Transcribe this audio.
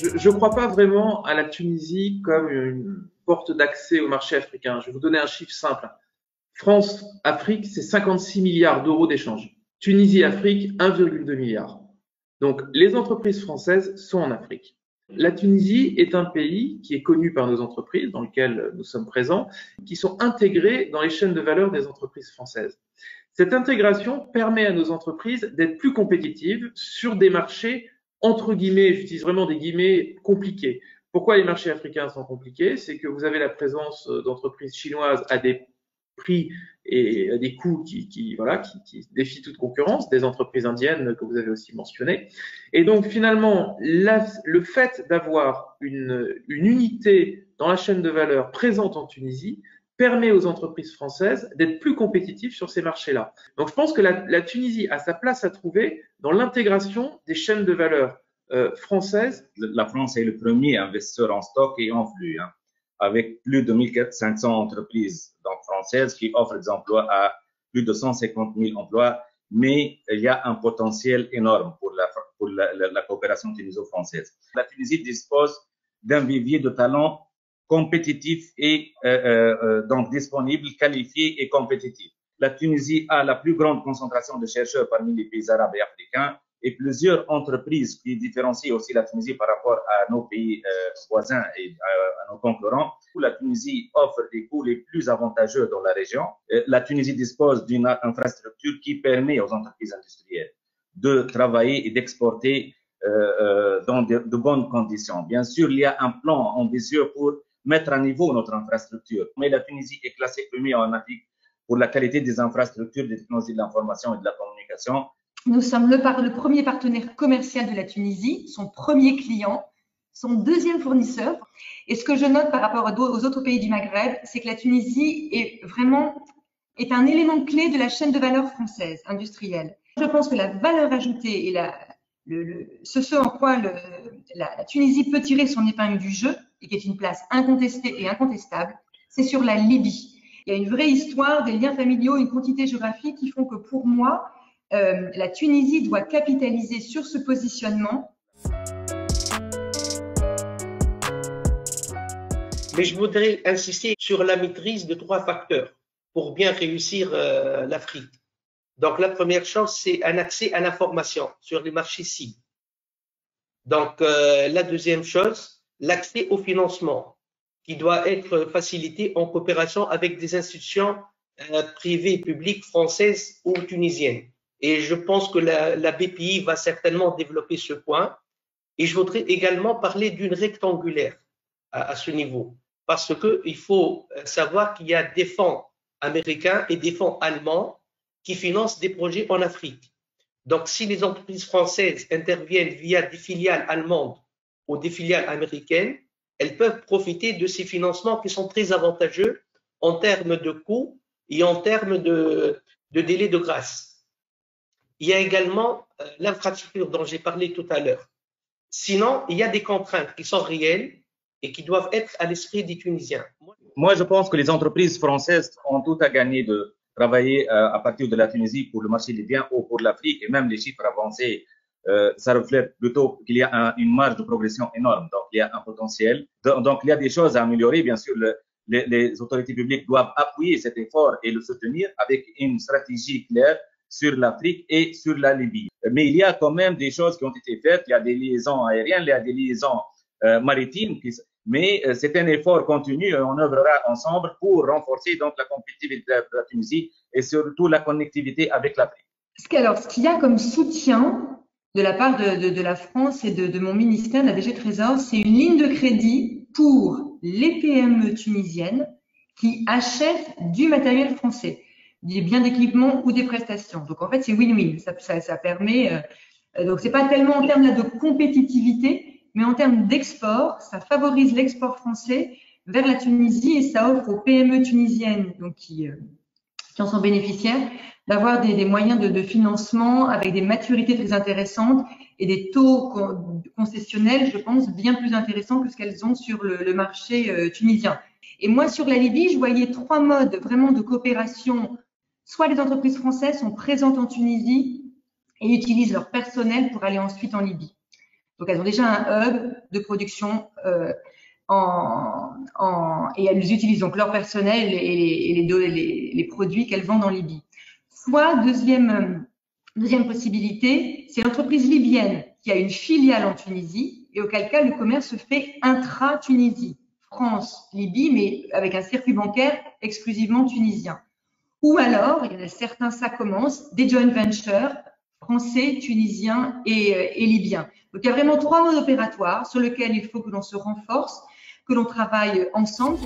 Je ne crois pas vraiment à la Tunisie comme une porte d'accès au marché africain. Je vais vous donner un chiffre simple. France-Afrique, c'est 56 milliards d'euros d'échanges. Tunisie-Afrique, 1,2 milliard. Donc, les entreprises françaises sont en Afrique. La Tunisie est un pays qui est connu par nos entreprises, dans lequel nous sommes présents, qui sont intégrés dans les chaînes de valeur des entreprises françaises. Cette intégration permet à nos entreprises d'être plus compétitives sur des marchés, entre guillemets, j'utilise vraiment des guillemets, compliqués. Pourquoi les marchés africains sont compliqués? C'est que vous avez la présence d'entreprises chinoises à des prix et à des coûts qui défient toute concurrence, des entreprises indiennes que vous avez aussi mentionnées. Et donc finalement, le fait d'avoir une unité dans la chaîne de valeur présente en Tunisie permet aux entreprises françaises d'être plus compétitives sur ces marchés-là. Donc je pense que la Tunisie a sa place à trouver dans l'intégration des chaînes de valeur françaises. La France est le premier investisseur en stock et en flux, avec plus de 1500 entreprises françaises qui offrent des emplois à plus de 150 000 emplois, mais il y a un potentiel énorme pour la coopération tuniso-française. La Tunisie dispose d'un vivier de talents compétitifs et donc disponibles, qualifiés et compétitifs. La Tunisie a la plus grande concentration de chercheurs parmi les pays arabes et africains et plusieurs entreprises qui différencient aussi la Tunisie par rapport à nos pays voisins et à nos concurrents. La Tunisie offre des coûts les plus avantageux dans la région. La Tunisie dispose d'une infrastructure qui permet aux entreprises industrielles de travailler et d'exporter dans de bonnes conditions. Bien sûr, il y a un plan ambitieux pour mettre à niveau notre infrastructure, mais la Tunisie est classée premier en Afrique pour la qualité des infrastructures, des technologies de l'information et de la communication. Nous sommes le premier partenaire commercial de la Tunisie, son premier client, son deuxième fournisseur. Et ce que je note par rapport aux autres pays du Maghreb, c'est que la Tunisie est un élément clé de la chaîne de valeur française, industrielle. Je pense que la valeur ajoutée et ce en quoi la Tunisie peut tirer son épingle du jeu, et qui est une place incontestée et incontestable, c'est sur la Libye. Il y a une vraie histoire, des liens familiaux, une quantité géographique qui font que pour moi, la Tunisie doit capitaliser sur ce positionnement. Mais je voudrais insister sur la maîtrise de 3 facteurs pour bien réussir l'Afrique. Donc, la première chose, c'est un accès à l'information sur les marchés cibles. Donc, la deuxième chose, l'accès au financement qui doit être facilité en coopération avec des institutions privées, publiques, françaises ou tunisiennes. Et je pense que la BPI va certainement développer ce point. Et je voudrais également parler d'une rectangulaire à ce niveau. Parce qu'il faut savoir qu'il y a des fonds américains et des fonds allemands qui financent des projets en Afrique. Donc, si les entreprises françaises interviennent via des filiales allemandes ou des filiales américaines, elles peuvent profiter de ces financements qui sont très avantageux en termes de coûts et en termes de délai de grâce. Il y a également l'infrastructure dont j'ai parlé tout à l'heure. Sinon, il y a des contraintes qui sont réelles et qui doivent être à l'esprit des Tunisiens. Moi, je pense que les entreprises françaises ont tout à gagner de travailler à partir de la Tunisie pour le marché libyen ou pour l'Afrique, et même les chiffres avancés, ça reflète plutôt qu'il y a une marge de progression énorme. Donc, il y a un potentiel. Donc, il y a des choses à améliorer. Bien sûr, les autorités publiques doivent appuyer cet effort et le soutenir avec une stratégie claire sur l'Afrique et sur la Libye. Mais il y a quand même des choses qui ont été faites. Il y a des liaisons aériennes, il y a des liaisons maritimes, mais c'est un effort continu et on œuvrera ensemble pour renforcer donc la compétitivité de la Tunisie et surtout la connectivité avec l'Afrique. Alors, ce qu'il y a comme soutien de la part de la France et de mon ministère, la DG Trésor, c'est une ligne de crédit pour les PME tunisiennes qui achètent du matériel français, des biens d'équipement ou des prestations. Donc, en fait, c'est win-win. Ça permet… donc, c'est pas tellement en termes là, de compétitivité, mais en termes d'export, ça favorise l'export français vers la Tunisie et ça offre aux PME tunisiennes donc qui en sont bénéficiaires d'avoir des moyens de financement avec des maturités très intéressantes et des taux concessionnels, je pense, bien plus intéressants que ce qu'elles ont sur le marché tunisien. Et moi, sur la Libye, je voyais 3 modes vraiment de coopération. Soit les entreprises françaises sont présentes en Tunisie et utilisent leur personnel pour aller ensuite en Libye. Donc, elles ont déjà un hub de production et elles utilisent donc leur personnel et les produits qu'elles vendent en Libye. Soit, deuxième possibilité, c'est l'entreprise libyenne qui a une filiale en Tunisie et auquel cas le commerce se fait intra-Tunisie, France, Libye, mais avec un circuit bancaire exclusivement tunisien. Ou alors, il y en a certains, ça commence, des joint ventures français, tunisiens et libyens. Donc, il y a vraiment 3 modes opératoires sur lesquels il faut que l'on se renforce, que l'on travaille ensemble